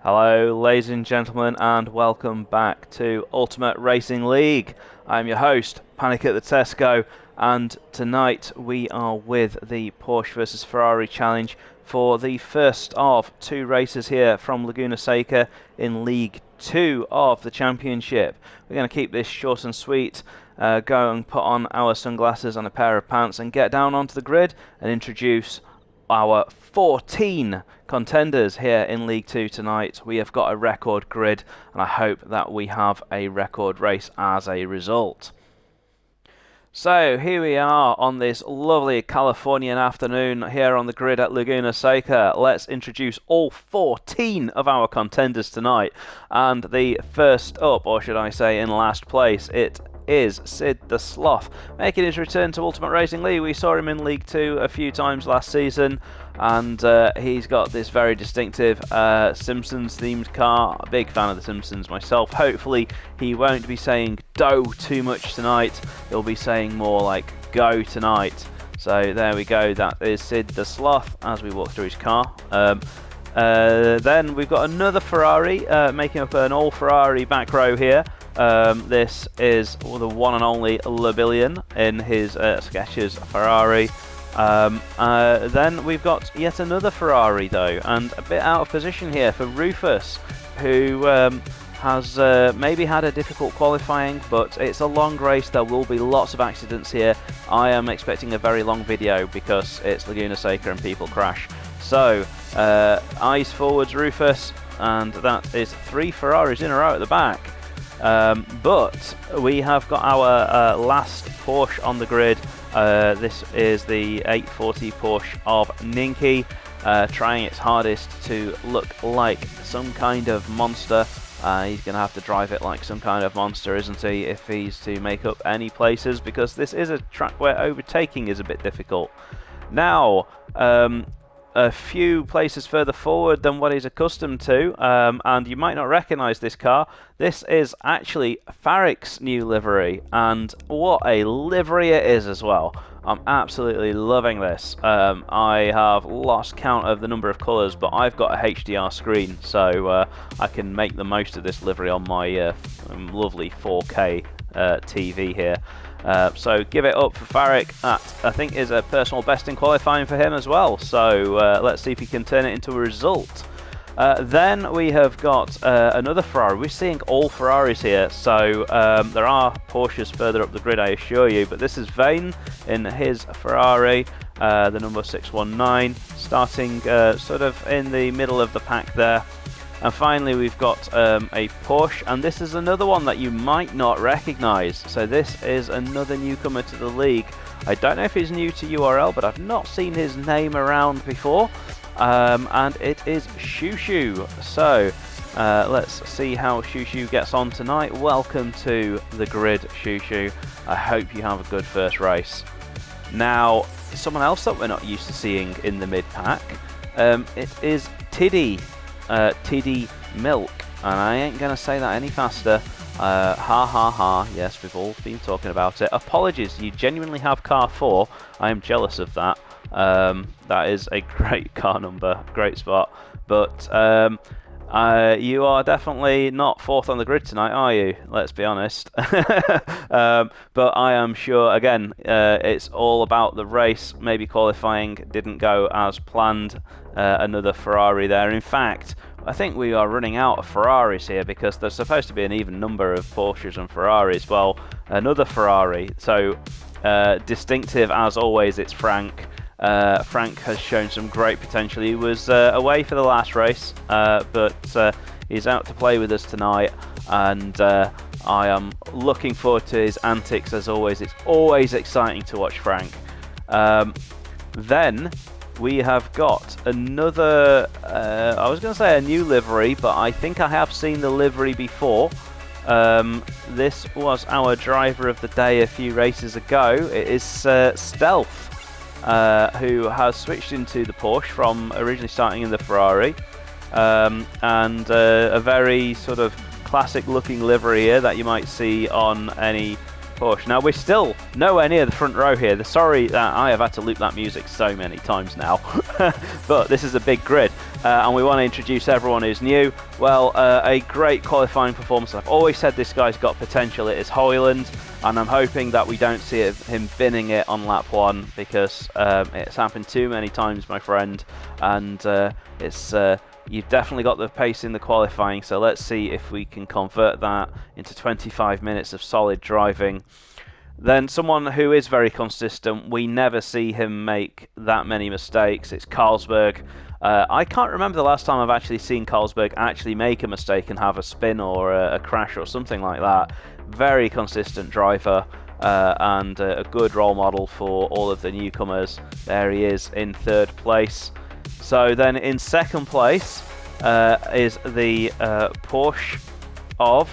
Hello, ladies and gentlemen, and welcome back to Ultimate Racing League. I'm your host, Panic at the Tesco, and tonight we are with the Porsche versus Ferrari challenge for the first of two races here from Laguna Seca in League 2 of the Championship. We're going to keep this short and sweet, go and put on our sunglasses and a pair of pants and get down onto the grid and introduce our 14 contenders here in League 2 tonight. We have got a record grid, and I hope that we have a record race as a result. So here we are on this lovely Californian afternoon here on the grid at Laguna Seca. Let's introduce all 14 of our contenders tonight. And the first up, or should I say in last place, it is Sid the Sloth, making his return to Ultimate Racing League. We saw him in League 2 a few times last season, and he's got this very distinctive Simpsons themed car. A big fan of the Simpsons myself. Hopefully he won't be saying "dough" too much tonight. He'll be saying more like "go" tonight. So there we go, that is Sid the Sloth as we walk through his car. Then we've got another Ferrari, making up an all Ferrari back row here. This is the one and only Labillion in his Skechers Ferrari. Then we've got yet another Ferrari though, and a bit out of position here for Rufus, who has maybe had a difficult qualifying, but it's a long race. There will be lots of accidents here. I am expecting a very long video because it's Laguna Seca and people crash. So, eyes forwards Rufus, and that is 3 Ferraris in a row at the back. But we have got our last Porsche on the grid. This is the 840 Porsche of Ninky, trying its hardest to look like some kind of monster. He's going to have to drive it like some kind of monster, isn't he, if he's to make up any places, because this is a track where overtaking is a bit difficult. Now, a few places further forward than what he's accustomed to, and you might not recognise this car. This is actually Farrick's new livery, and what a livery it is as well. I'm absolutely loving this. I have lost count of the number of colours, but I've got a HDR screen, so I can make the most of this livery on my lovely 4K TV here. So give it up for Farrick. That I think is a personal best in qualifying for him as well. So let's see if he can turn it into a result. Then we have got another Ferrari. We're seeing all Ferraris here. So there are Porsches further up the grid, I assure you. But this is Vane in his Ferrari, the number 619, starting sort of in the middle of the pack there. And finally we've got a Porsche, and this is another one that you might not recognise. So this is another newcomer to the league. I don't know if he's new to URL, but I've not seen his name around before. And it is Shushu. So let's see how Shushu gets on tonight. Welcome to the grid, Shushu. I hope you have a good first race. Now, someone else that we're not used to seeing in the mid-pack, it is Tiddy. Tiddy Milk, and I ain't gonna say that any faster. Ha ha ha, yes, we've all been talking about it. Apologies, you genuinely have car 4. I am jealous of that. That is a great car number, great spot, but you are definitely not 4th on the grid tonight, are you? Let's be honest. But I am sure, again, it's all about the race. Maybe qualifying didn't go as planned. Another Ferrari there. In fact, I think we are running out of Ferraris here, because there's supposed to be an even number of Porsches and Ferraris. Well, another Ferrari. So distinctive as always, it's Frank. Frank has shown some great potential. He was away for the last race, but he's out to play with us tonight, and I am looking forward to his antics as always. It's always exciting to watch Frank. Then we have got another, I was going to say a new livery, but I think I have seen the livery before. This was our driver of the day a few races ago. It is Stealth, who has switched into the Porsche from originally starting in the Ferrari, and a very sort of classic looking livery here that you might see on any Porsche. Now we're still nowhere near the front row here. Sorry that I have had to loop that music so many times now, but this is a big grid. and we want to introduce everyone who's new. Well, a great qualifying performance. I've always said this guy's got potential. It is Hoyland, and I'm hoping that we don't see him binning it on lap 1, because it's happened too many times, my friend, and you've definitely got the pace in the qualifying, so let's see if we can convert that into 25 minutes of solid driving. Then someone who is very consistent, we never see him make that many mistakes, it's Carlsberg. I can't remember the last time I've actually seen Carlsberg actually make a mistake and have a spin or a crash or something like that. Very consistent driver, and a good role model for all of the newcomers. There he is in 3rd place. So then in 2nd place is the Porsche of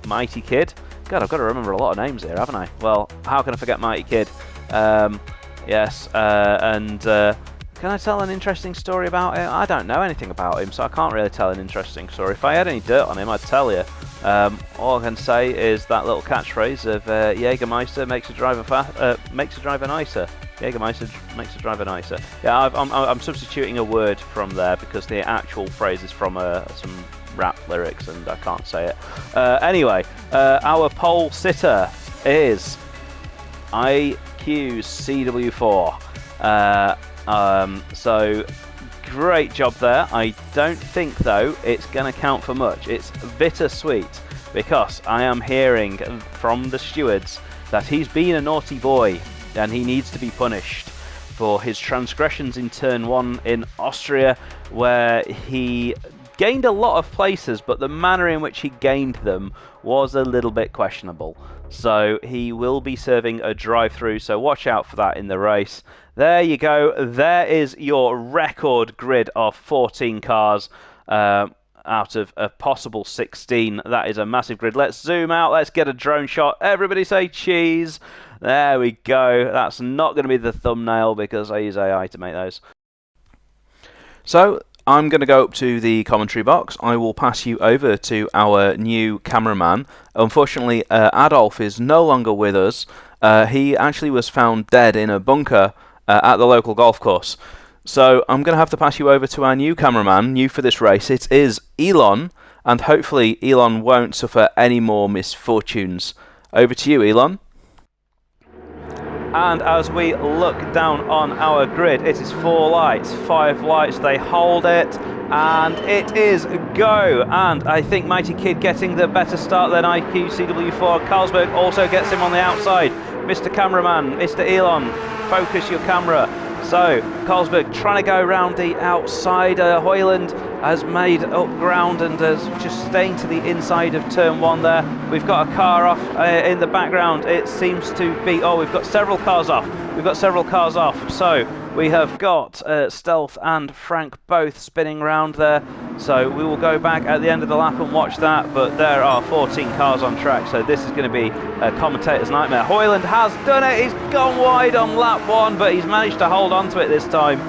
Mighty Kid. God, I've got to remember a lot of names here, haven't I? Well, how can I forget Mighty Kid? Yes, can I tell an interesting story about him? I don't know anything about him, so I can't really tell an interesting story. If I had any dirt on him, I'd tell you. All I can say is that little catchphrase of Jägermeister makes a driver nicer. Jägermeister makes a driver nicer. Yeah, I'm substituting a word from there because the actual phrase is from some rap lyrics and I can't say it. Anyway, our pole sitter is IQ's CW4. So great job there. I don't think though it's going to count for much. It's bittersweet because I am hearing from the stewards that he's been a naughty boy and he needs to be punished for his transgressions in turn 1 in Austria, where he gained a lot of places, but the manner in which he gained them was a little bit questionable. So he will be serving a drive-through, so watch out for that in the race. There you go. There is your record grid of 14 cars out of a possible 16. That is a massive grid. Let's zoom out. Let's get a drone shot. Everybody say cheese. There we go. That's not going to be the thumbnail because I use AI to make those. So I'm going to go up to the commentary box. I will pass you over to our new cameraman. Unfortunately, Adolf is no longer with us. He actually was found dead in a bunker at the local golf course. So I'm going to have to pass you over to our new cameraman, new for this race. It is Elon, and hopefully Elon won't suffer any more misfortunes. Over to you, Elon. And as we look down on our grid, it is 4 lights, 5 lights, they hold it, and it is go. And I think Mighty Kid getting the better start than IQ CW4. Carlsberg also gets him on the outside. Mr. Cameraman, Mr. Elon, focus your camera. So, Carlsberg trying to go around the outside. Hoyland has made up ground and has just staying to the inside of turn 1 there. We've got a car off in the background. It seems to be... Oh, we've got several cars off. So, we have got Stealth and Frank both spinning round there. So, we will go back at the end of the lap and watch that. But there are 14 cars on track. So, this is going to be a commentator's nightmare. Hoyland has done it. He's gone wide on lap 1, but he's managed to hold on to it this time.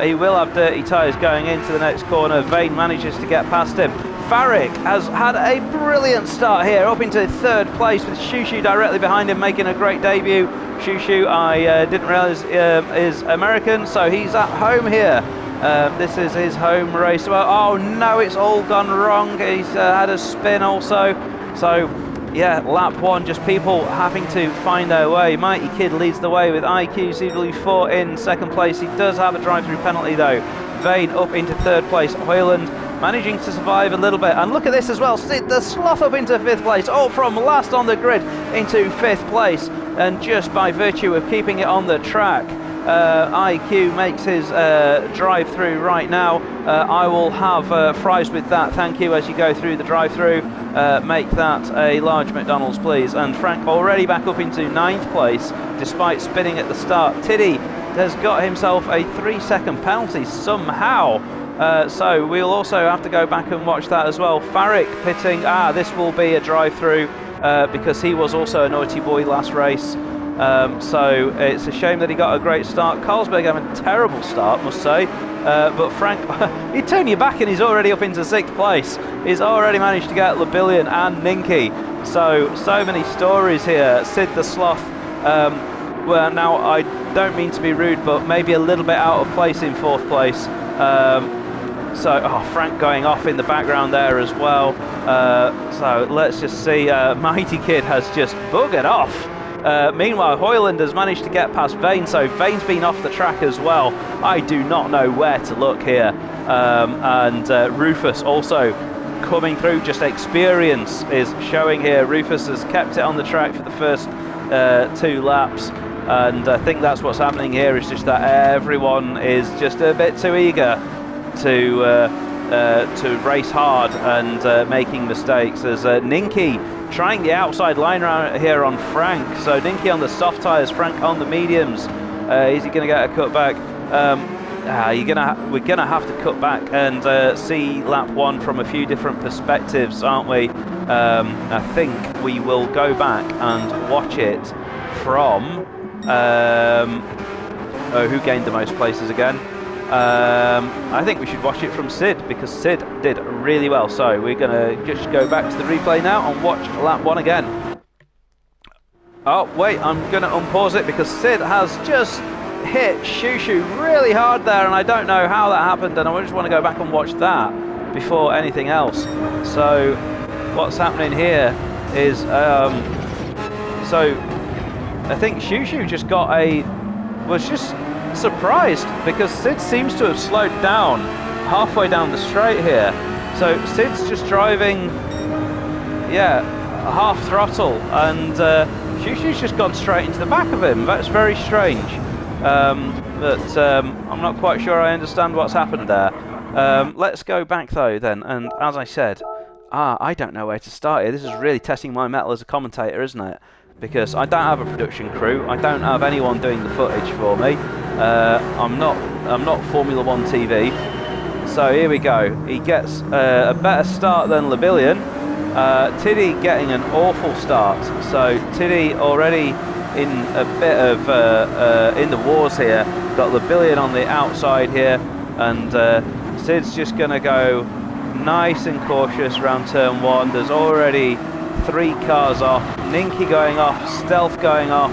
He will have dirty tyres going into the next corner. Vane manages to get past him. Farrick has had a brilliant start here, up into 3rd place with Shushu directly behind him, making a great debut. Shushu, I didn't realise is American, so he's at home here. This is his home race. Well, oh no, it's all gone wrong. He's had a spin also. So, yeah, lap 1, just people having to find their way. Mighty Kid leads the way with IQ CW4 in 2nd place. He does have a drive-through penalty though. Vane up into 3rd place. Hoyland managing to survive a little bit. And look at this as well. Sid the Sloth up into 5th place. All from last on the grid into 5th place. And just by virtue of keeping it on the track, IQ makes his drive-through right now. I will have fries with that, thank you, as you go through the drive-through. Make that a large McDonald's, please. And Frank already back up into 9th place, despite spinning at the start. Tiddy has got himself a 3-second penalty somehow. So we'll also have to go back and watch that as well. Farrick pitting. This will be a drive-through because he was also a naughty boy last race. So it's a shame that he got a great start. Carlsberg having a terrible start, must say. But Frank, he'd turn you back and he's already up into 6th place. He's already managed to get Labillion and Ninky. So many stories here. Sid the Sloth. Well, now I don't mean to be rude, but maybe a little bit out of place in 4th place. So Frank going off in the background there as well. So let's just see. Mighty Kid has just buggered off. Meanwhile, Hoyland has managed to get past Vane, so Vane's been off the track as well. I do not know where to look here. And Rufus also coming through. Just experience is showing here. Rufus has kept it on the track for the first 2 laps. And I think that's what's happening here, is just that everyone is just a bit too eager to race hard and making mistakes. There's Ninky trying the outside line around here on Frank. So Ninky on the soft tyres, Frank on the mediums. Is he going to get a cutback? We're gonna have to cut back and see lap 1 from a few different perspectives, aren't we? I think we will go back and watch it from who gained the most places again. I think we should watch it from Sid, because Sid did really well. So we're going to just go back to the replay now and watch lap 1 again. Oh, wait, I'm going to unpause it because Sid has just hit Shushu really hard there, and I don't know how that happened, and I just want to go back and watch that before anything else. So what's happening here is, so I think Shushu just was just surprised, because Sid seems to have slowed down halfway down the straight here. So Sid's just driving, yeah, half throttle, and Shushu's just gone straight into the back of him. That's very strange. But I'm not quite sure I understand what's happened there. Let's go back though then, and as I said, I don't know where to start here. This is really testing my mettle as a commentator, isn't it? Because I don't have a production crew, I don't have anyone doing the footage for me. I'm not Formula 1 TV. So here we go. He gets a better start than Labillion. Tiddy getting an awful start. So Tiddy already in a bit of in the wars here. Got Labillion on the outside here, and Sid's just going to go nice and cautious around turn 1. There's already 3 cars off. Ninky going off, Stealth going off.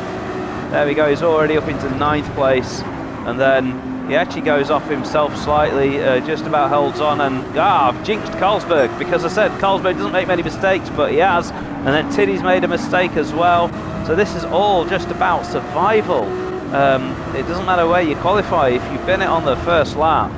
There we go, he's already up into 9th place. And then he actually goes off himself slightly, just about holds on, and I've jinxed Carlsberg, because I said Carlsberg doesn't make many mistakes, but he has. And then Tiddy's made a mistake as well. So this is all just about survival. It doesn't matter where you qualify if you bin it on the first lap.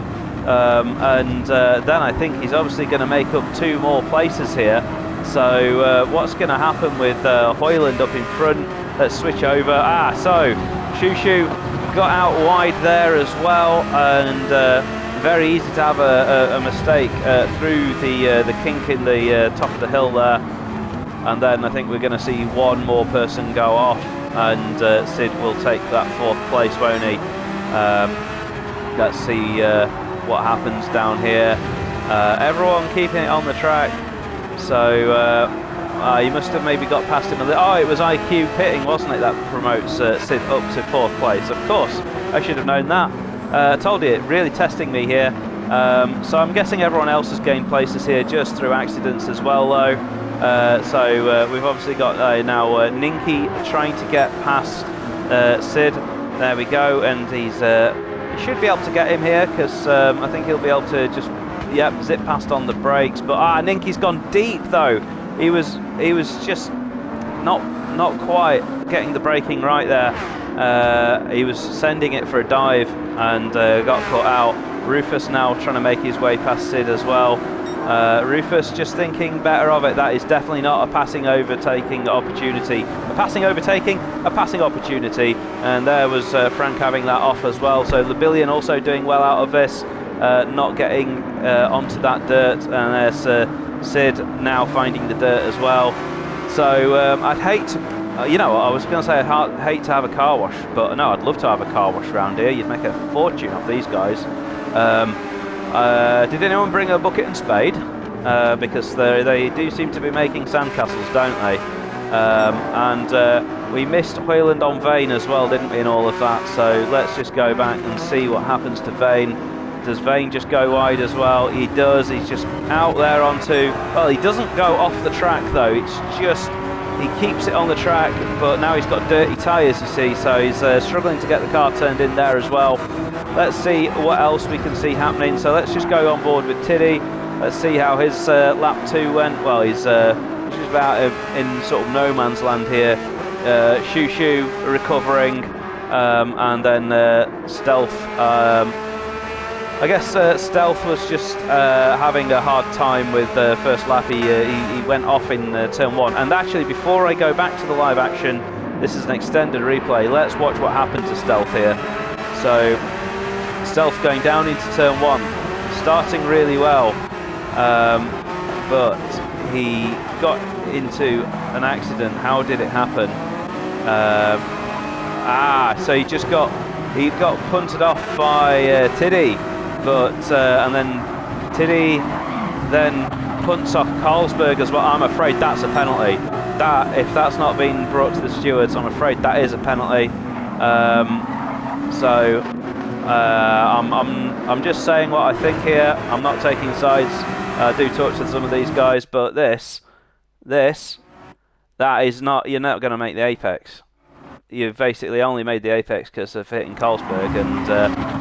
Then I think he's obviously going to make up 2 more places here. So what's going to happen with Hoyland up in front? Let's switch over. So Shushu got out wide there as well, and very easy to have a mistake through the kink in the top of the hill there. And then I think we're going to see 1 more person go off, and Sid will take that 4th place, won't he? Let's see what happens down here. Everyone keeping it on the track. So he must have maybe got past him a little. Oh, it was IQ pitting, wasn't it, that promotes Sid up to 4th place. Of course, I should have known that. Told you, really testing me here. So I'm guessing everyone else has gained places here just through accidents as well, though. So we've obviously got now Ninky trying to get past Sid. There we go, and he should be able to get him here, because I think he'll be able to just zip past on the brakes. But Ninky's gone deep though. He was just not quite getting the braking right there. He was sending it for a dive and got caught out. Rufus now trying to make his way past Sid as well. Rufus just thinking better of it. That is definitely not a passing overtaking opportunity. A passing overtaking, a passing opportunity. And there was Frank having that off as well. So Labillion also doing well out of this, not getting onto that dirt. And there's Sid now finding the dirt as well. So I'd hate to, I was going to say I'd hate to have a car wash, but no, I'd love to have a car wash around here. You'd make a fortune off these guys. Did anyone bring a bucket and spade? Because they do seem to be making sandcastles, don't they? And we missed Hoyland on Vane as well, didn't we, in all of that? So let's just go back and see what happens to Vane. Does Vane just go wide as well? He does. He's just out there onto... Well, he doesn't go off the track, though. It's just he keeps it on the track, but now he's got dirty tyres, you see, so he's struggling to get the car turned in there as well. Let's see what else we can see happening. So let's just go on board with Tiddy. Let's see how his lap 2 went. Well, he's just about in sort of no man's land here. Shoo recovering, and then Stealth. I guess Stealth was just having a hard time with the first lap. He went off in turn 1. And actually, before I go back to the live action, this is an extended replay. Let's watch what happened to Stealth here. So, Stealth going down into turn 1, starting really well, but he got into an accident. How did it happen? So he got punted off by Tiddy. But and then Tiddy then punts off Carlsberg as well. I'm afraid that's a penalty. That, if that's not been brought to the stewards, I'm afraid that is a penalty. I'm just saying what I think here. I'm not taking sides. I do talk to some of these guys, but that is not. You're not going to make the apex. You've basically only made the apex because of hitting Carlsberg, and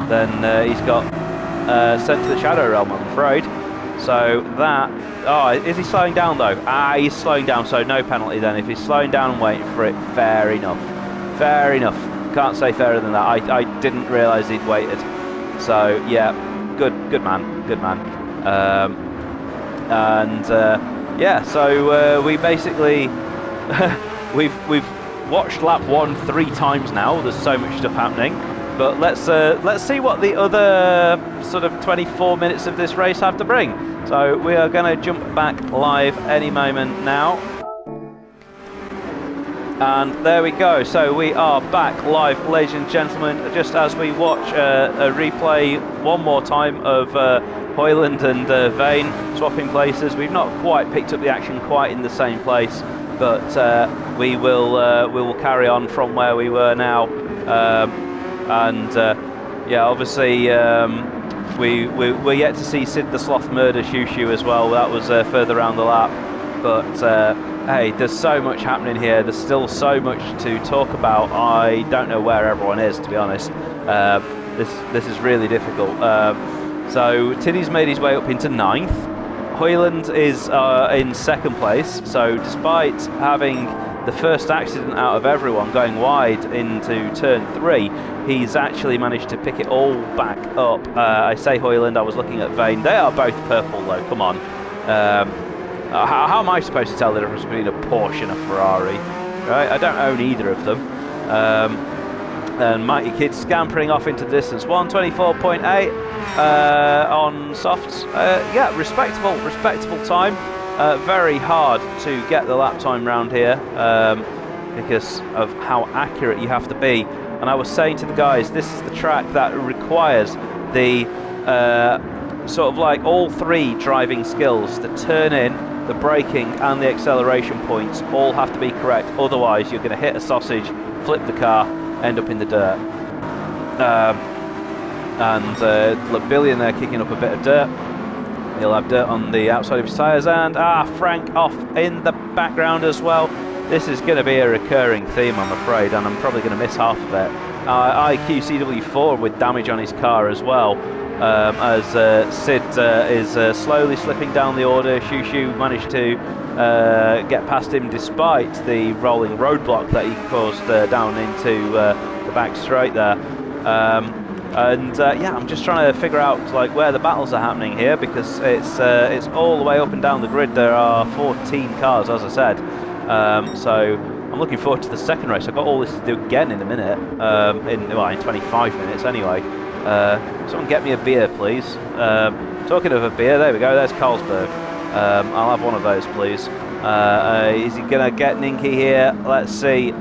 then he's got sent to the Shadow Realm, I'm afraid. So that... Oh, is he slowing down though? He's slowing down, so no penalty then. If he's slowing down and waiting for it, fair enough. Fair enough. Can't say fairer than that. I didn't realise he'd waited. So, yeah, good man. Good man. Yeah, so we basically... we've watched lap 1 3 times now. There's so much stuff happening. But let's see what the other sort of 24 minutes of this race have to bring. So we are going to jump back live any moment now. And there we go. So we are back live, ladies and gentlemen, just as we watch a replay one more time of Hoyland and Vane swapping places. We've not quite picked up the action quite in the same place, but we will carry on from where we were now. Yeah, obviously we're yet to see Sid the Sloth murder Shoo as well. That was further around the lap. But hey, there's so much happening here. There's still so much to talk about. I don't know where everyone is, to be honest. This is really difficult. So Tiddy's made his way up into 9th. Hoyland is in 2nd place. So despite having the first accident out of everyone going wide into turn 3, he's actually managed to pick it all back up. I say Hoyland, I was looking at Vane. They are both purple though, come on. How am I supposed to tell the difference between a Porsche and a Ferrari? Right, I don't own either of them. And Mighty Kid scampering off into distance. 1:24.8 on softs. Yeah, respectable time. Very hard to get the lap time round here because of how accurate you have to be. And I was saying to the guys, this is the track that requires the sort of like all 3 driving skills: the turn in, the braking and the acceleration points all have to be correct. Otherwise you're going to hit a sausage, flip the car, end up in the dirt. Look, Billionaire kicking up a bit of dirt. He'll have dirt on the outside of his tyres, and Frank off in the background as well. This is going to be a recurring theme, I'm afraid, and I'm probably going to miss half of it. IQCW4 with damage on his car as well, as Sid is slowly slipping down the order. Shoo managed to get past him despite the rolling roadblock that he caused down into the back straight there. Yeah, I'm just trying to figure out like where the battles are happening here, because it's all the way up and down the grid. There are 14 cars, as I said. So I'm looking forward to the second race. I've got all this to do again in a minute, in 25 minutes anyway. Someone get me a beer, please. Talking of a beer, there we go, there's Carlsberg. I'll have one of those, please. Is he going to get Ninky here? Let's see.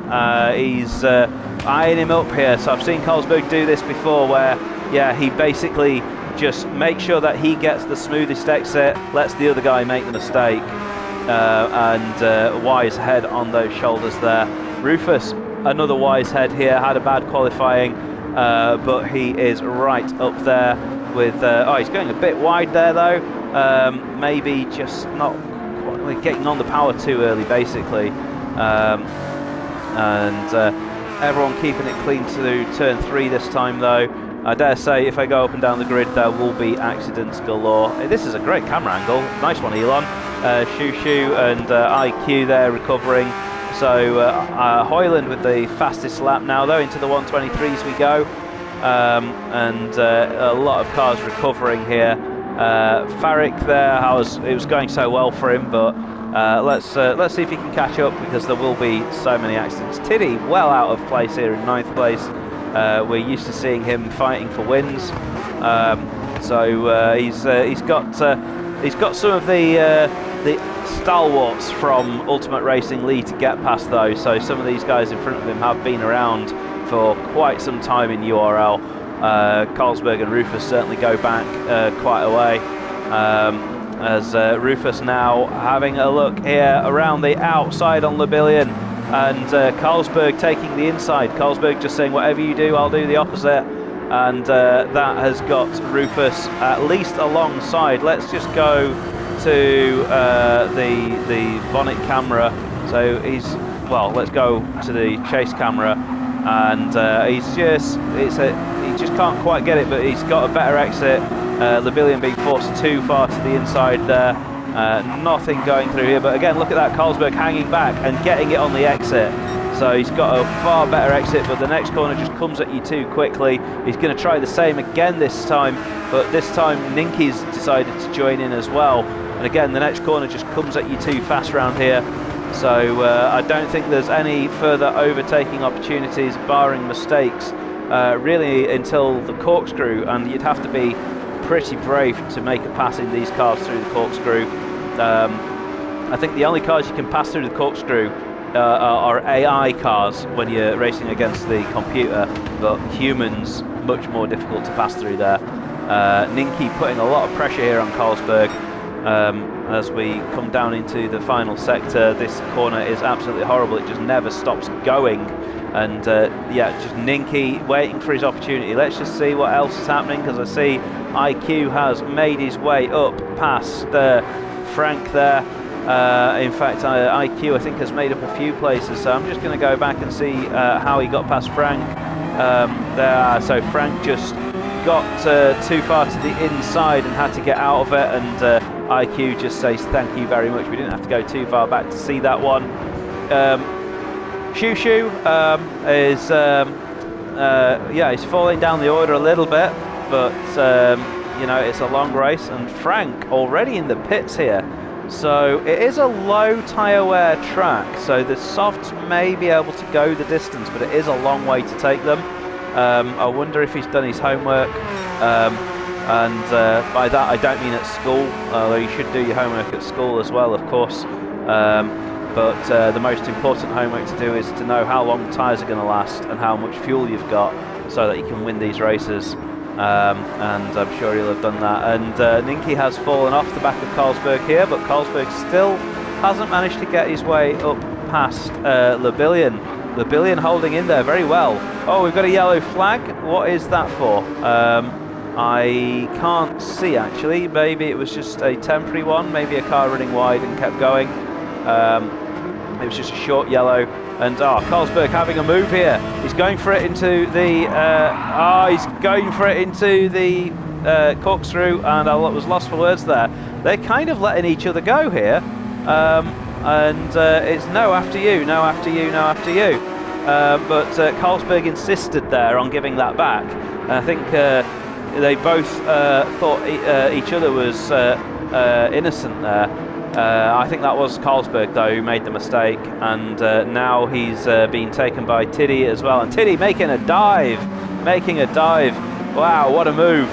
He's eyeing him up here. So I've seen Carlsberg do this before, where, yeah, he basically just makes sure that he gets the smoothest exit, lets the other guy make the mistake, and wise head on those shoulders there. Rufus, another wise head here, had a bad qualifying, but he is right up there with... he's going a bit wide there though. Maybe just not quite getting on the power too early, basically. and everyone keeping it clean to turn 3 this time though. I dare say if I go up and down the grid there will be accidents galore. This is a great camera angle, nice one Elon. Shoo and IQ there recovering. So Hoyland with the fastest lap now though, into the 123s we go. And a lot of cars recovering here. Farrick there, it was going so well for him, but let's see if he can catch up, because there will be so many accidents. Tiddy well out of place here in 9th place. We're used to seeing him fighting for wins, so he's got some of the stalwarts from Ultimate Racing Lee to get past though. So some of these guys in front of him have been around for quite some time in URL. Carlsberg and Rufus certainly go back quite a way, as Rufus now having a look here around the outside on Labillion, and Carlsberg taking the inside. Carlsberg just saying, whatever you do, I'll do the opposite, and that has got Rufus at least alongside. Let's just go to the bonnet camera. So let's go to the chase camera, and he just can't quite get it, but he's got a better exit. Labillion being forced too far to the inside there. Nothing going through here, but again, look at that, Carlsberg hanging back and getting it on the exit. So he's got a far better exit, but the next corner just comes at you too quickly. He's going to try the same again this time, but this time Ninky's decided to join in as well. And again, the next corner just comes at you too fast round here. So I don't think there's any further overtaking opportunities, barring mistakes, really until the corkscrew, and you'd have to be pretty brave to make a pass in these cars through the corkscrew. I think the only cars you can pass through the corkscrew are AI cars when you're racing against the computer, but humans much more difficult to pass through there. Ninky putting a lot of pressure here on Carlsberg as we come down into the final sector. This corner is absolutely horrible, it just never stops going, and yeah, just Ninky waiting for his opportunity. Let's just see what else is happening, because I see IQ has made his way up past Frank there. In fact, IQ I think has made up a few places, so I'm just going to go back and see how he got past Frank there. So Frank just got too far to the inside and had to get out of it, and IQ just says thank you very much. We didn't have to go too far back to see that one. Shoo is yeah, he's falling down the order a little bit, but you know, it's a long race, and Frank already in the pits here. So it is a low tyre wear track, so the softs may be able to go the distance, but it is a long way to take them. I wonder if he's done his homework, and by that I don't mean at school, although you should do your homework at school as well, of course. But the most important homework to do is to know how long the tyres are going to last and how much fuel you've got, so that you can win these races. And I'm sure he'll have done that. And Ninky has fallen off the back of Carlsberg here, but Carlsberg still hasn't managed to get his way up past Labillion. Labillion holding in there very well. Oh, we've got a yellow flag. What is that for? I can't see actually. Maybe it was just a temporary one. Maybe a car running wide and kept going. It was just a short yellow. And Carlsberg having a move here. He's going for it into the corkscrew, and I was lost for words there. They're kind of letting each other go here, and it's no after you, no after you, no after you. But Carlsberg insisted there on giving that back. And I think they both thought each other was innocent there. I think that was Carlsberg though who made the mistake, and now he's being taken by Tiddy as well, and Tiddy making a dive. Wow, what a move.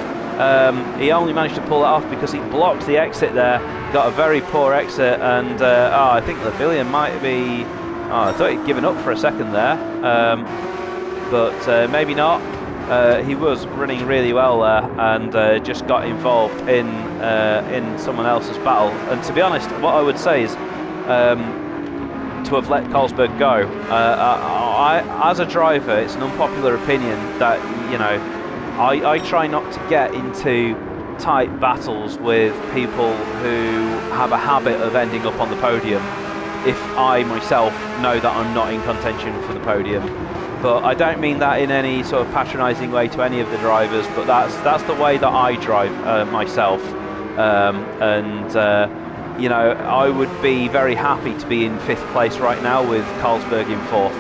He only managed to pull it off because he blocked the exit there, got a very poor exit, and I think Labillion might be, I thought he'd given up for a second there, but maybe not. He was running really well there, and just got involved in someone else's battle. And to be honest, what I would say is to have let Carlsberg go. As a driver, it's an unpopular opinion that, you know, I try not to get into tight battles with people who have a habit of ending up on the podium. if I myself know that I'm not in contention for the podium. But I don't mean that in any sort of patronising way to any of the drivers, but that's the way that I drive myself. You know, I would be very happy to be in 5th place right now with Carlsberg in 4th.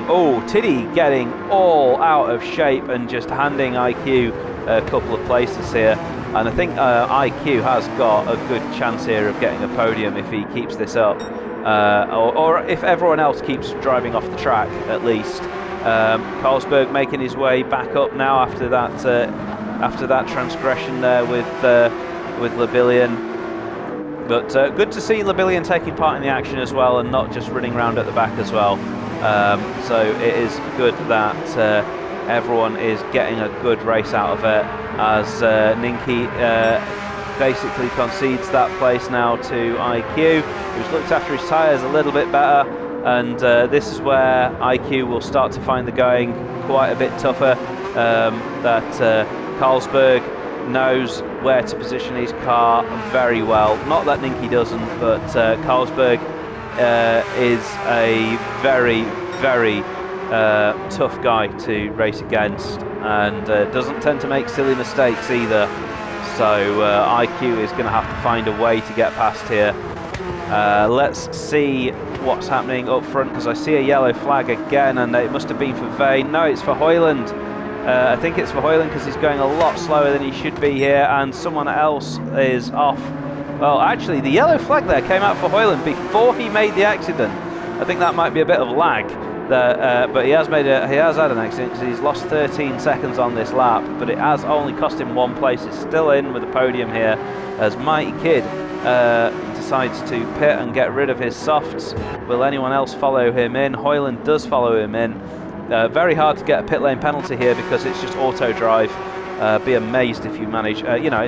Oh, Tiddy getting all out of shape and just handing IQ a couple of places here. And I think IQ has got a good chance here of getting a podium if he keeps this up. Or if everyone else keeps driving off the track, at least. Carlsberg making his way back up now after that transgression there with Labillion. But good to see Labillion taking part in the action as well, and not just running around at the back as well. So it is good that everyone is getting a good race out of it, as Ninky basically concedes that place now to IQ, who's looked after his tyres a little bit better, and this is where IQ will start to find the going quite a bit tougher. That Carlsberg knows where to position his car very well. Not that Ninky doesn't, but Carlsberg is a very, very tough guy to race against, and doesn't tend to make silly mistakes either. So IQ is going to have to find a way to get past here. Let's see what's happening up front, because I see a yellow flag again, and it must have been for Vane. No, it's for Hoyland. I think it's for Hoyland because he's going a lot slower than he should be here, and someone else is off. Well, actually, the yellow flag there came out for Hoyland before he made the accident. I think that might be a bit of lag, but he has had an accident because he's lost 13 seconds on this lap. But it has only cost him 1 place. He's still in with the podium here as Mighty Kid decides to pit and get rid of his softs. Will anyone else follow him in? Hoyland does follow him in. Very hard to get a pit lane penalty here because it's just auto drive. Be amazed if you manage. You know,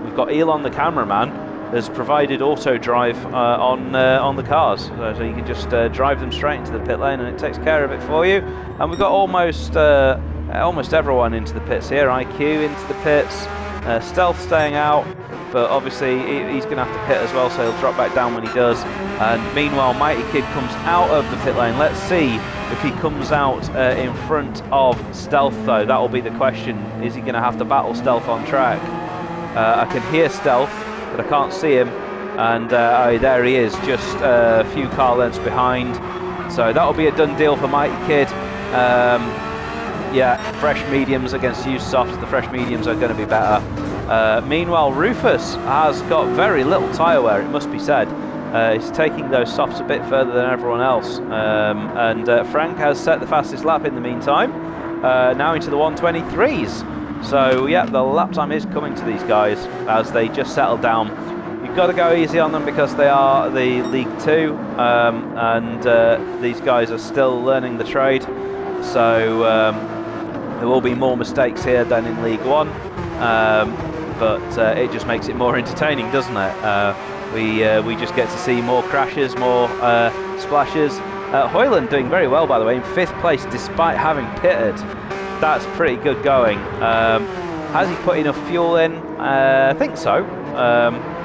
we've got Elon the cameraman has provided auto drive on the cars, so you can just drive them straight into the pit lane and it takes care of it for you. And we've got almost everyone into the pits here. IQ into the pits, Stealth staying out, but obviously he's going to have to pit as well, so he'll drop back down when he does. And meanwhile, Mighty Kid comes out of the pit lane. Let's see if he comes out in front of Stealth, though. That will be the question. Is he going to have to battle Stealth on track? I can hear Stealth, but I can't see him. And there he is, just a few car lengths behind. So that will be a done deal for Mighty Kid. Yeah, fresh mediums against used softs. The fresh mediums are going to be better. Meanwhile, Rufus has got very little tyre wear, it must be said. He's taking those softs a bit further than everyone else. And Frank has set the fastest lap in the meantime, now into the 123s. So yeah, the lap time is coming to these guys as they just settle down. You've got to go easy on them because they are the League 2, and these guys are still learning the trade. So there will be more mistakes here than in League 1, but it just makes it more entertaining, doesn't it? We just get to see more crashes, more splashes. Hoyland doing very well, by the way, in 5th place despite having pitted. That's pretty good going. Has he put enough fuel in? I think so.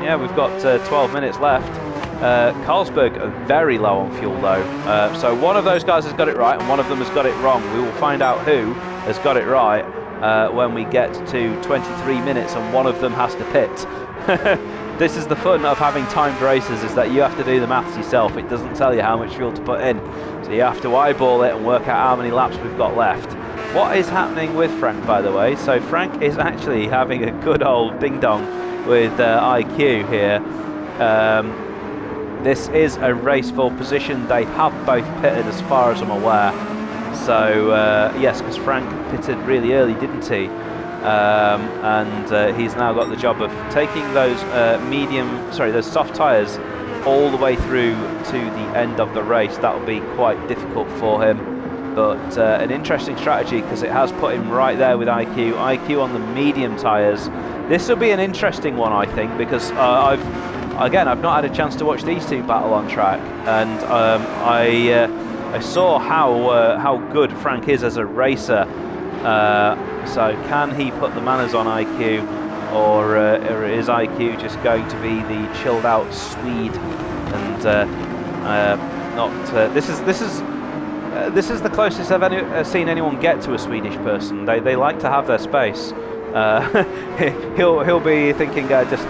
Yeah, we've got 12 minutes left. Carlsberg are very low on fuel though. So one of those guys has got it right and one of them has got it wrong. We will find out who has got it right when we get to 23 minutes and one of them has to pit. This is the fun of having timed races, is that you have to do the maths yourself. It doesn't tell you how much fuel to put in. So you have to eyeball it and work out how many laps we've got left. What is happening with Frank, by the way? So Frank is actually having a good old ding-dong with IQ here. This is a race for position. They have both pitted as far as I'm aware. So yes, because Frank pitted really early, didn't he? And he's now got the job of taking those those soft tyres all the way through to the end of the race. That will be quite difficult for him. But an interesting strategy because it has put him right there with IQ. IQ on the medium tyres. This will be an interesting one, I think, because I've not had a chance to watch these two battle on track, and I saw how good Frank is as a racer. So can he put the manners on IQ, or is IQ just going to be the chilled out Swede and not. This is the closest I've seen anyone get to a Swedish person. They like to have their space. He'll be thinking just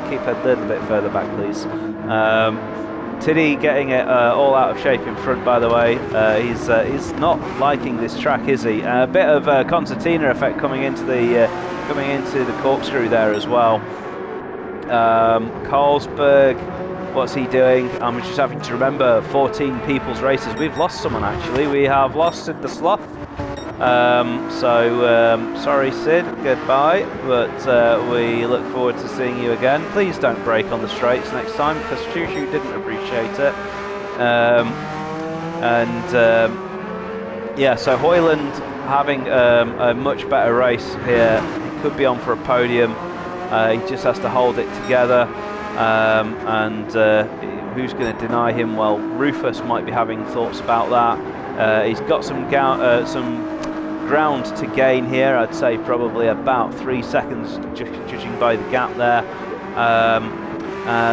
keep a little bit further back, please. Tiddy getting it all out of shape in front, by the way. He's not liking this track, is he? A bit of concertina effect coming into the corkscrew there as well. Carlsberg, what's he doing? I'm just having to remember 14 people's races. We've lost someone, actually. We have lost Sid the Sloth. Sorry Sid, goodbye, but we look forward to seeing you again. Please don't break on the straights next time, because Choo Choo didn't appreciate it. Yeah, so Hoyland having a much better race here. He could be on for a podium. He just has to hold it together. Who's going to deny him? Well, Rufus might be having thoughts about that. He's got some ground to gain here. I'd say probably about 3 seconds, judging by the gap there.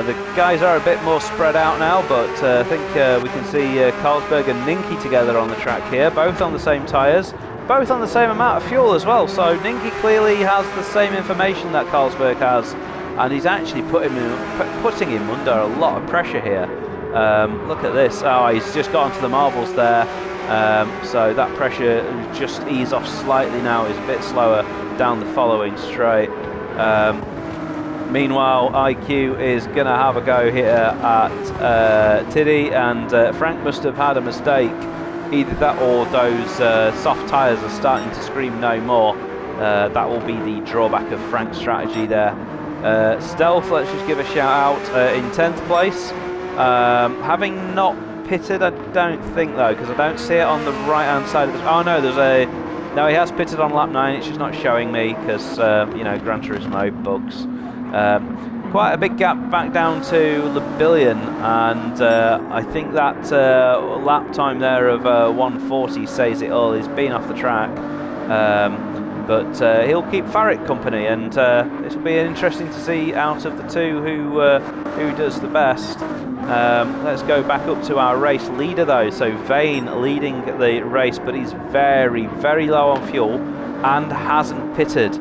The guys are a bit more spread out now, but I think we can see Carlsberg and Ninky together on the track here, both on the same tyres, both on the same amount of fuel as well. So Ninky clearly has the same information that Carlsberg has, and he's actually putting him under a lot of pressure here. Look at this. Oh, he's just got onto the marbles there. So that pressure just ease off slightly now. He's a bit slower down the following straight. Meanwhile, IQ is going to have a go here at Tiddy, and Frank must have had a mistake. Either that or those soft tyres are starting to scream no more. That will be the drawback of Frank's strategy there. Stealth, let's just give a shout out in 10th place. Having not pitted, I don't think though, because I don't see it on the right hand side of the... Oh no, no, he has pitted on lap 9, it's just not showing me because you know, Gran Turismo bugs. Quite a big gap back down to Labillion, and I think that lap time there of 1:40 says it all. He's been off the track, but he'll keep Farrick company, and it'll be interesting to see out of the two who does the best. Let's go back up to our race leader though. So Vane leading the race, but he's very, very low on fuel and hasn't pitted.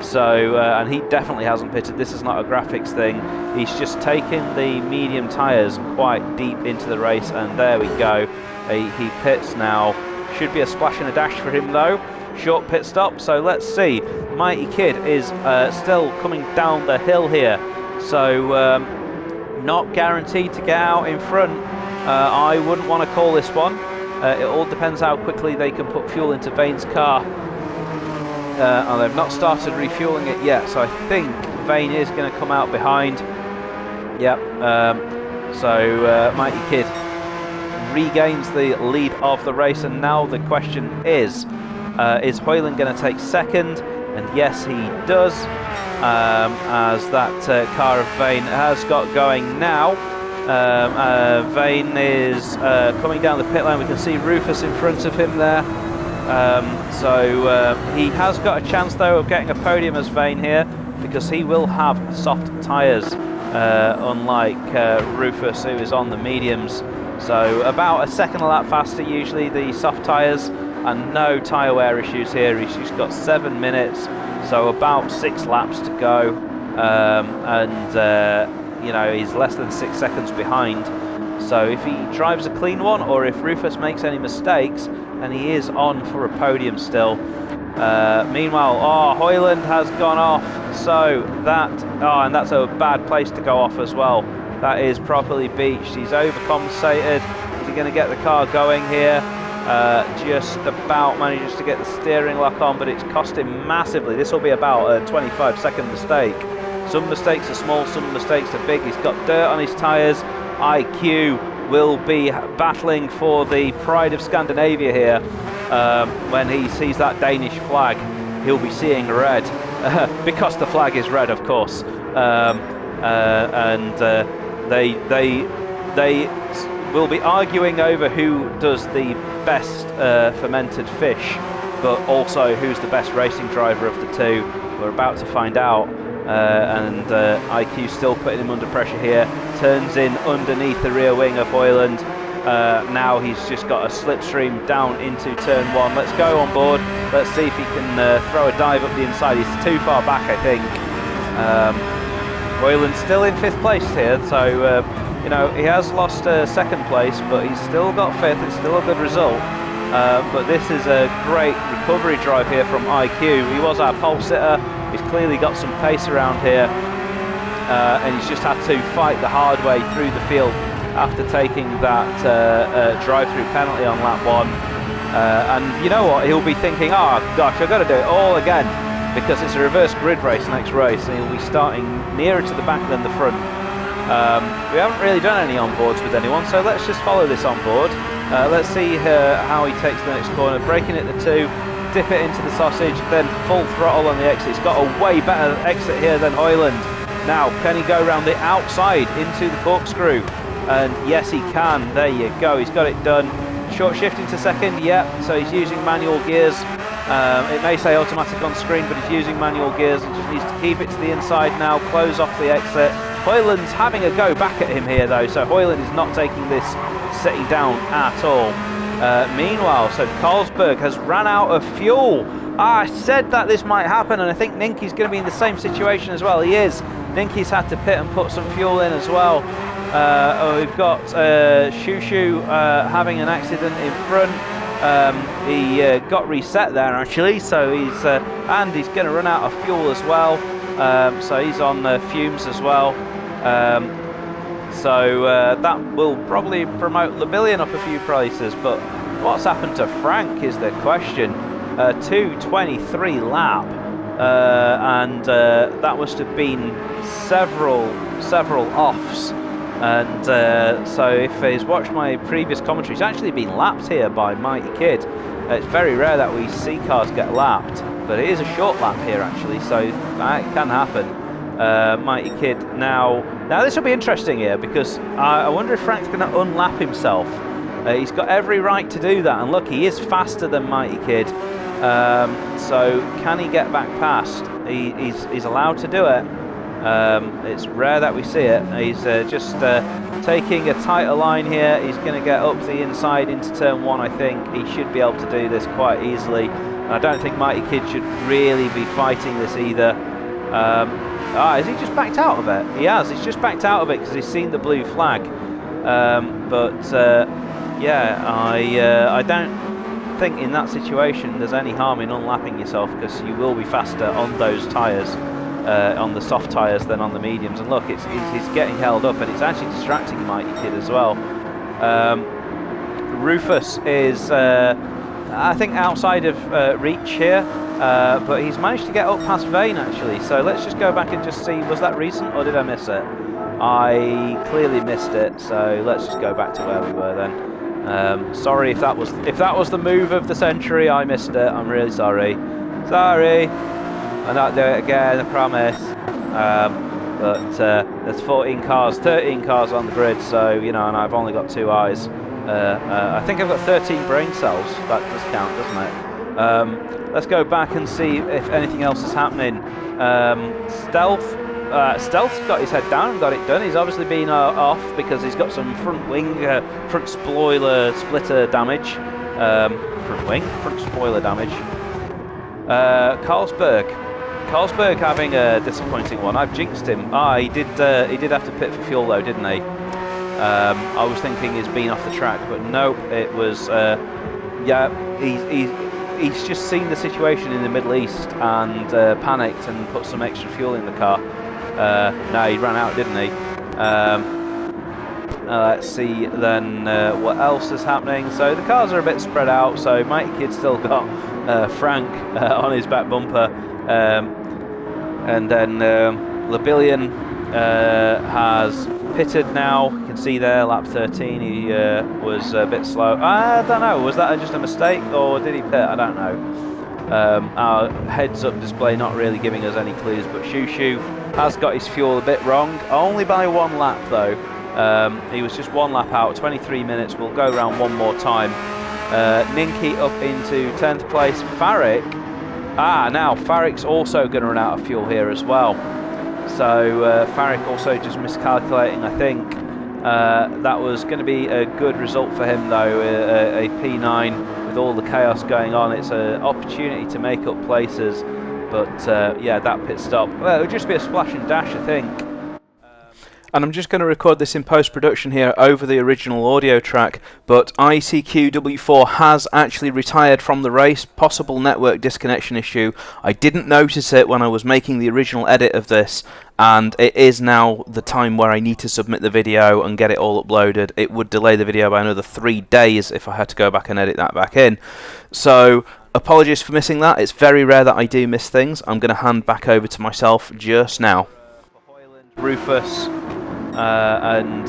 So, and he definitely hasn't pitted. This is not a graphics thing. He's just taken the medium tyres quite deep into the race, and there we go. He pits now. Should be a splash and a dash for him though. Short pit stop. So let's see. Mighty Kid is still coming down the hill here. So not guaranteed to get out in front. I wouldn't want to call this one. It all depends how quickly they can put fuel into Vane's car. And they've not started refueling it yet, so I think Vane is going to come out behind. Yep. So Mighty Kid regains the lead of the race, and now the question is Hoyland going to take second? And yes, he does, as that car of Vane has got going now. Vane is coming down the pit lane. We can see Rufus in front of him there. So he has got a chance though of getting a podium as Vane here, because he will have soft tyres, unlike Rufus, who is on the mediums. So about a second a lap faster usually, the soft tyres, and no tyre wear issues here. He's got 7 minutes, so about 6 laps to go, and you know, he's less than 6 seconds behind. So if he drives a clean one, or if Rufus makes any mistakes, and he is on for a podium still. Meanwhile, Hoyland has gone off, so that, and that's a bad place to go off as well. That is properly beached. He's overcompensated. Is he going to get the car going here? Just about manages to get the steering lock on, but it's cost him massively. This will be about a 25-second mistake. Some mistakes are small, some mistakes are big. He's got dirt on his tyres. IQ will be battling for the pride of Scandinavia here. When he sees that Danish flag, he'll be seeing red, because the flag is red, of course. They will be arguing over who does the best fermented fish, but also who's the best racing driver of the two. We're about to find out. and IQ still putting him under pressure here. Turns in underneath the rear wing of Hoyland. Now he's just got a slipstream down into turn 1. Let's go on board. Let's see if he can throw a dive up the inside. He's too far back, I think. Hoyland's still in 5th place here, so you know, he has lost 2nd place, but he's still got 5th. It's still a good result. But this is a great recovery drive here from IQ. He was our pole sitter. He's clearly got some pace around here, and he's just had to fight the hard way through the field after taking that drive-through penalty on lap 1. And you know what? He'll be thinking, oh gosh, I've got to do it all again, because it's a reverse grid race next race, and he'll be starting nearer to the back than the front. We haven't really done any onboards with anyone, so let's just follow this onboard. Let's see how he takes the next corner, braking at the 2, dip it into the sausage, then full throttle on the exit. He's got a way better exit here than Hoyland. Now, can he go around the outside into the corkscrew? And yes, he can. There you go. He's got it done. Short shift into 2nd. Yep. So he's using manual gears. It may say automatic on screen, but he's using manual gears. He just needs to keep it to the inside now. Close off the exit. Hoyland's having a go back at him here, though. So Hoyland is not taking this sitting down at all. Meanwhile, so Carlsberg has ran out of fuel. I said that this might happen, and I think Ninky's going to be in the same situation as well. He is. Ninky's had to pit and put some fuel in as well. We've got Shushu having an accident in front. He got reset there actually, so he's and he's going to run out of fuel as well. So he's on fumes as well. So that will probably promote Labillion up a few places. But what's happened to Frank is the question. 2:23 lap, and that must have been several offs. And so if he's watched my previous commentary, he's actually been lapped here by Mighty Kid. It's very rare that we see cars get lapped, but it is a short lap here actually, so that can happen. Mighty Kid now this will be interesting here, because I wonder if Frank's going to unlap himself. He's got every right to do that, and look, he is faster than Mighty Kid. So can he get back past? He's allowed to do it. It's rare that we see it. He's just taking a tighter line here. He's going to get up the inside into turn 1, I think. He should be able to do this quite easily. And I don't think Mighty Kid should really be fighting this either. Has he just backed out of it? He has. He's just backed out of it because he's seen the blue flag. Yeah, I don't think in that situation there's any harm in unlapping yourself, because you will be faster on those tyres. On the soft tyres than on the mediums, and look, he's getting held up, and it's actually distracting Mighty Kid as well. Rufus is I think outside of reach here, but he's managed to get up past Vane actually, so let's just go back and just see, was that recent or did I miss it? I clearly missed it, so let's just go back to where we were then. Sorry if that was the move of the century. I missed it. I'm really sorry. I'll not do it again, I promise. But there's 13 cars on the grid, so, you know, and I've only got 2 eyes. I think I've got 13 brain cells. That does count, doesn't it? Let's go back and see if anything else is happening. Stealth's got his head down and got it done. He's obviously been off because he's got some front wing, front spoiler splitter damage. Front spoiler damage. Carlsberg having a disappointing one. I've jinxed him. He did have to pit for fuel though, didn't he? I was thinking he's been off the track, but nope. It was he's just seen the situation in the Middle East and panicked and put some extra fuel in the car. No, he ran out, didn't he? Let's see then what else is happening. So the cars are a bit spread out. So Mighty Kid's still got Frank on his back bumper. And then Labillion has pitted now. You can see there, lap 13, he was a bit slow. I don't know, was that just a mistake or did he pit? I don't know. Our heads-up display not really giving us any clues, but Shushu has got his fuel a bit wrong, only by 1 lap though. He was just 1 lap out, 23 minutes. We'll go around one more time. Ninky up into 10th place. Farrick. Now Farrick's also going to run out of fuel here as well. So Farrick also just miscalculating, I think. That was going to be a good result for him though, a P9 with all the chaos going on. It's an opportunity to make up places, but yeah, that pit stop, well, it would just be a splash and dash, I think. And I'm just going to record this in post-production here over the original audio track, but ICQW4 has actually retired from the race, possible network disconnection issue. I didn't notice it when I was making the original edit of this, and it is now the time where I need to submit the video and get it all uploaded. It would delay the video by another 3 days if I had to go back and edit that back in. So apologies for missing that. It's very rare that I do miss things. I'm going to hand back over to myself just now. Rufus and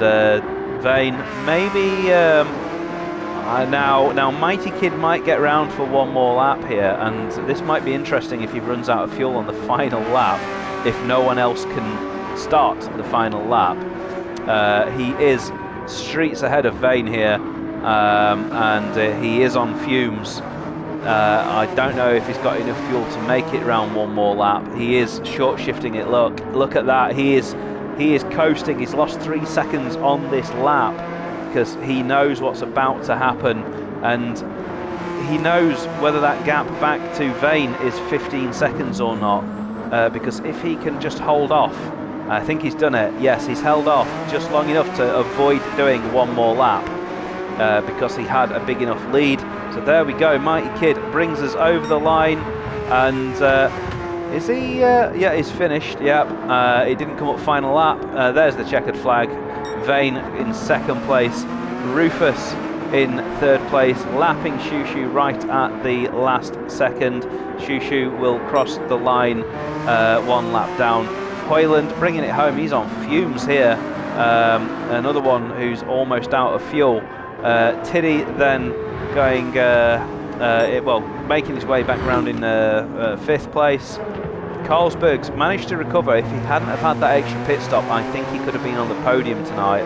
Vane, maybe now Mighty Kid might get round for one more lap here, and this might be interesting if he runs out of fuel on the final lap, if no one else can start the final lap. He is streets ahead of Vane here, and he is on fumes. I don't know if he's got enough fuel to make it round one more lap. He is short shifting it. Look at that. He is coasting. He's lost 3 seconds on this lap because he knows what's about to happen, and he knows whether that gap back to Vane is 15 seconds or not, because if he can just hold off, I think he's done it. Yes, he's held off just long enough to avoid doing one more lap, because he had a big enough lead. So there we go, Mighty Kid brings us over the line, and is he? Yeah, he's finished. Yep, he didn't come up final lap. There's the checkered flag. Vane in second place, Rufus in third place, lapping Shushu right at the last second. Shushu will cross the line 1 lap down. Hoyland bringing it home. He's on fumes here. Another one who's almost out of fuel. Tiddy then going, well, making his way back round in 5th place. Carlsberg's managed to recover. If he hadn't have had that extra pit stop, I think he could have been on the podium tonight.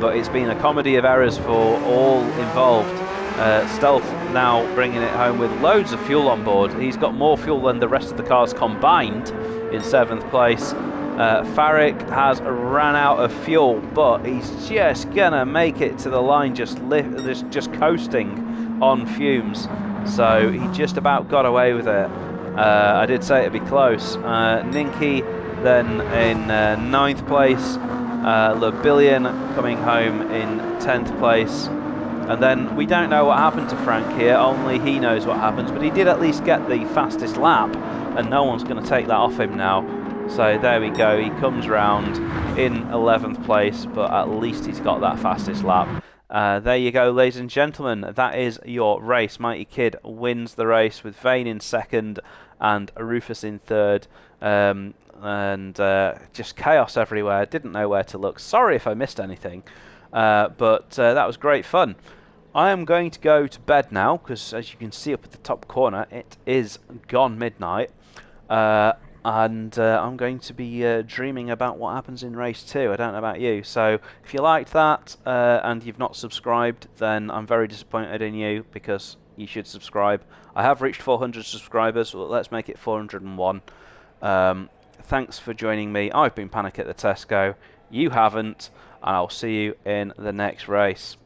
But it's been a comedy of errors for all involved. Stealth now bringing it home with loads of fuel on board. He's got more fuel than the rest of the cars combined in 7th place. Farrick has ran out of fuel, but he's just gonna make it to the line, just coasting on fumes. So he just about got away with it. I did say it'd be close. Ninky then in 9th place. Lebillion coming home in 10th place. And then we don't know what happened to Frank here, only he knows what happens, but he did at least get the fastest lap, and no one's going to take that off him now. So there we go, he comes round in 11th place, but at least he's got that fastest lap. There you go, ladies and gentlemen, that is your race. Mighty Kid wins the race with Vane in 2nd and Rufus in 3rd. And just chaos everywhere, didn't know where to look. Sorry if I missed anything, but that was great fun. I am going to go to bed now, because as you can see up at the top corner, it is gone midnight. And I'm going to be dreaming about what happens in race 2. I don't know about you. So if you liked that and you've not subscribed, then I'm very disappointed in you, because you should subscribe. I have reached 400 subscribers, so let's make it 401. Thanks for joining me. I've been Panic at the Tesco. You haven't, and I'll see you in the next race.